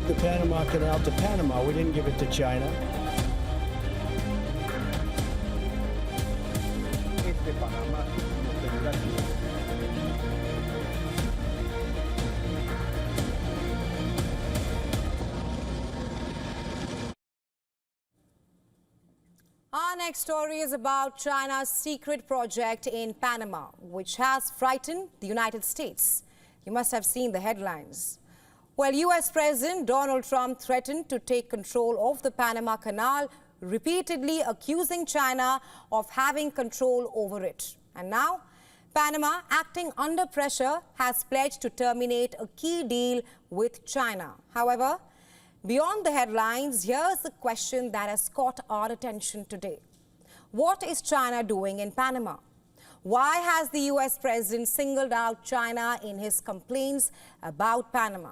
gave the Panama Canal to Panama. We didn't give it to China. Our next story is about China's secret project in Panama, which has frightened the United States. You must have seen the headlines. Well, U.S. President Donald Trump threatened to take control of the Panama Canal, repeatedly accusing China of having control over it. And now, Panama, acting under pressure, has pledged to terminate a key deal with China. However, beyond the headlines, here's the question that has caught our attention today. What is China doing in Panama? Why has the U.S. president singled out China in his complaints about Panama?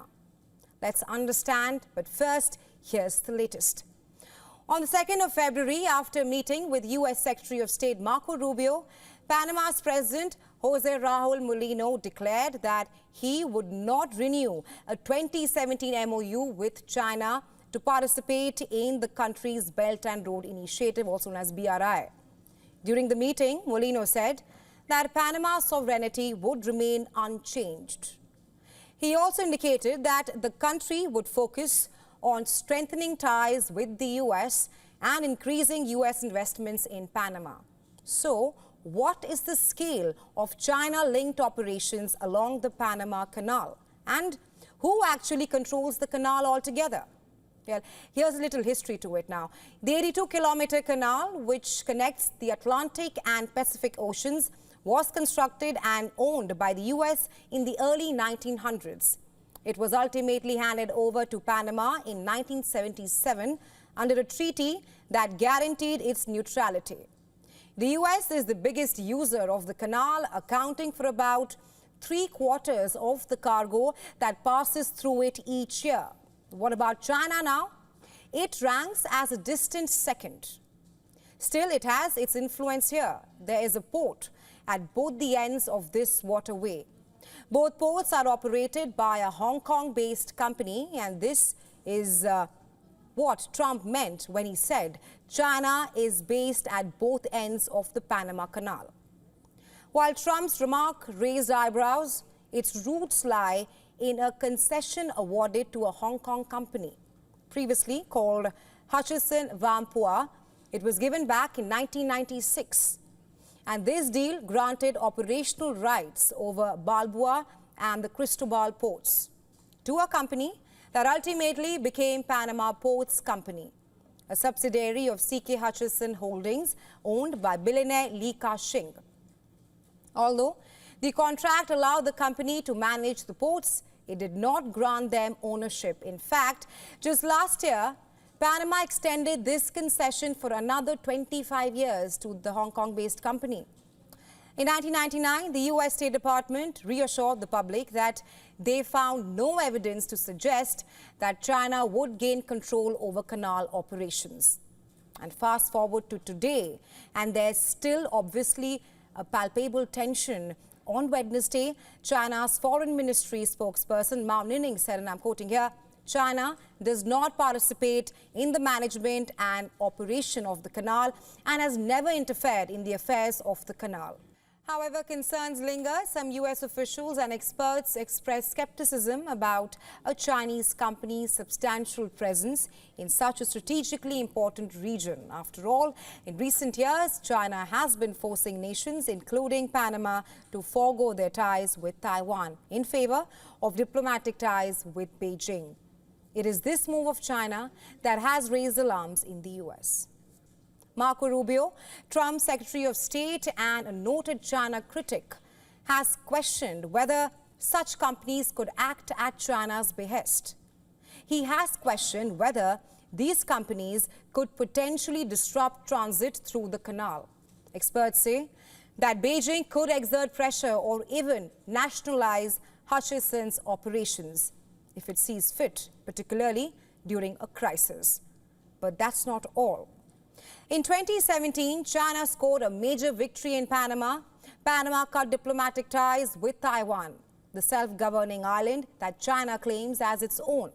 Let's understand, but first, here's the latest. On the 2nd of February, after meeting with U.S. Secretary of State Marco Rubio, Panama's President Jose Raul Mulino declared that he would not renew a 2017 MOU with China to participate in the country's Belt and Road Initiative, also known as BRI. During the meeting, Mulino said that Panama's sovereignty would remain unchanged. He also indicated that the country would focus on strengthening ties with the U.S. and increasing U.S. investments in Panama. So, what is the scale of China-linked operations along the Panama Canal? And who actually controls the canal altogether? Well, here's a little history to it now. The 82-kilometer canal, which connects the Atlantic and Pacific Oceans, was constructed and owned by the U.S. in the early 1900s. It was ultimately handed over to Panama in 1977 under a treaty that guaranteed its neutrality. The U.S. is the biggest user of the canal, accounting for about 3/4 of the cargo that passes through it each year. What about China now? It ranks as a distant second. Still, it has its influence here. There is a port at both the ends of this waterway. Both ports are operated by a Hong Kong-based company, and this is what Trump meant when he said China is based at both ends of the Panama Canal. While Trump's remark raised eyebrows, its roots lie in a concession awarded to a Hong Kong company. Previously called Hutchison Whampoa, it was given back in 1996. And this deal granted operational rights over Balboa and the Cristobal ports to a company that ultimately became Panama Ports Company, a subsidiary of C.K. Hutchison Holdings owned by billionaire Li Ka-shing. Although the contract allowed the company to manage the ports, it did not grant them ownership. In fact, just last year, Panama extended this concession for another 25 years to the Hong Kong-based company. In 1999, the U.S. State Department reassured the public that they found no evidence to suggest that China would gain control over canal operations. And fast forward to today, and there's still obviously a palpable tension. On Wednesday, China's Foreign Ministry spokesperson Mao Nining said, and I'm quoting here, China does not participate in the management and operation of the canal and has never interfered in the affairs of the canal. However, concerns linger. Some U.S. officials and experts express skepticism about a Chinese company's substantial presence in such a strategically important region. After all, in recent years, China has been forcing nations, including Panama, to forego their ties with Taiwan in favor of diplomatic ties with Beijing. It is this move of China that has raised alarms in the U.S. Marco Rubio, Trump's Secretary of State and a noted China critic, has questioned whether such companies could act at China's behest. He has questioned whether these companies could potentially disrupt transit through the canal. Experts say that Beijing could exert pressure or even nationalize Hutchison's operations if it sees fit, particularly during a crisis. But that's not all. In 2017, China scored a major victory in Panama. Panama cut diplomatic ties with Taiwan, the self-governing island that China claims as its own.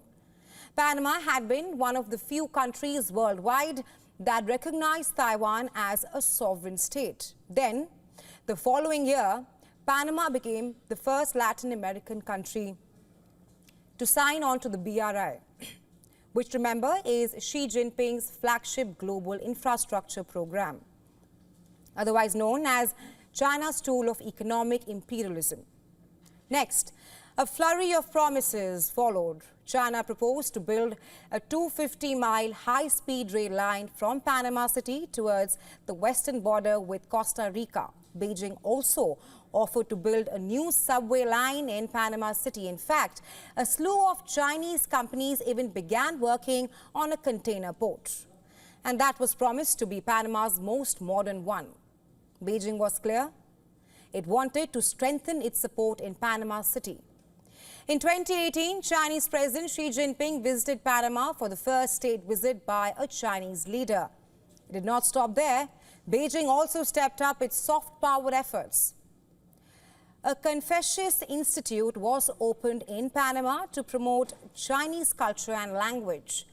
Panama had been one of the few countries worldwide that recognized Taiwan as a sovereign state. Then, the following year, Panama became the first Latin American country to sign on to the BRI, which, remember, is Xi Jinping's flagship global infrastructure program, otherwise known as China's tool of economic imperialism. Next, a flurry of promises followed. China proposed to build a 250-mile high-speed rail line from Panama City towards the western border with Costa Rica. Beijing also offered to build a new subway line in Panama City. In fact, a slew of Chinese companies even began working on a container port. And that was promised to be Panama's most modern one. Beijing was clear. It wanted to strengthen its support in Panama City. In 2018, Chinese President Xi Jinping visited Panama for the first state visit by a Chinese leader. It did not stop there. Beijing also stepped up its soft power efforts. A Confucius Institute was opened in Panama to promote Chinese culture and language.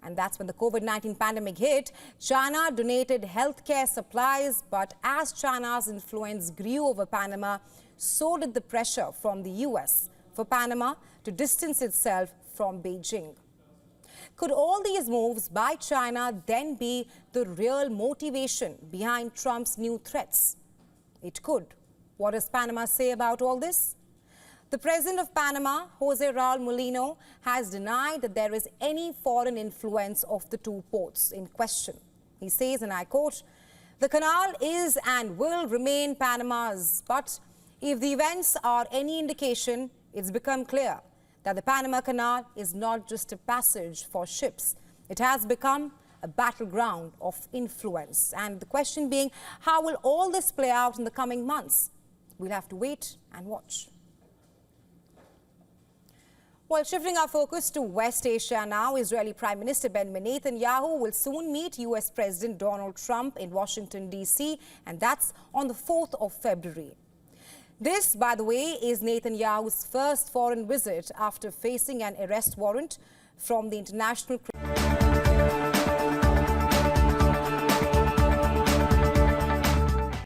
And that's when the COVID-19 pandemic hit. China donated healthcare supplies, but as China's influence grew over Panama, so did the pressure from the US for Panama to distance itself from Beijing. Could all these moves by China then be the real motivation behind Trump's new threats? It could. What does Panama say about all this? The president of Panama, Jose Raul Mulino, has denied that there is any foreign influence of the two ports in question. He says, and I quote, "The canal is and will remain Panama's, but if the events are any indication, it's become clear that the Panama Canal is not just a passage for ships. It has become a battleground of influence." And the question being, how will all this play out in the coming months? We'll have to wait and watch. Well, shifting our focus to West Asia now, Israeli Prime Minister Benjamin Netanyahu will soon meet US President Donald Trump in Washington, D.C., and that's on the 4th of February. This, by the way, is Netanyahu's first foreign visit after facing an arrest warrant from the International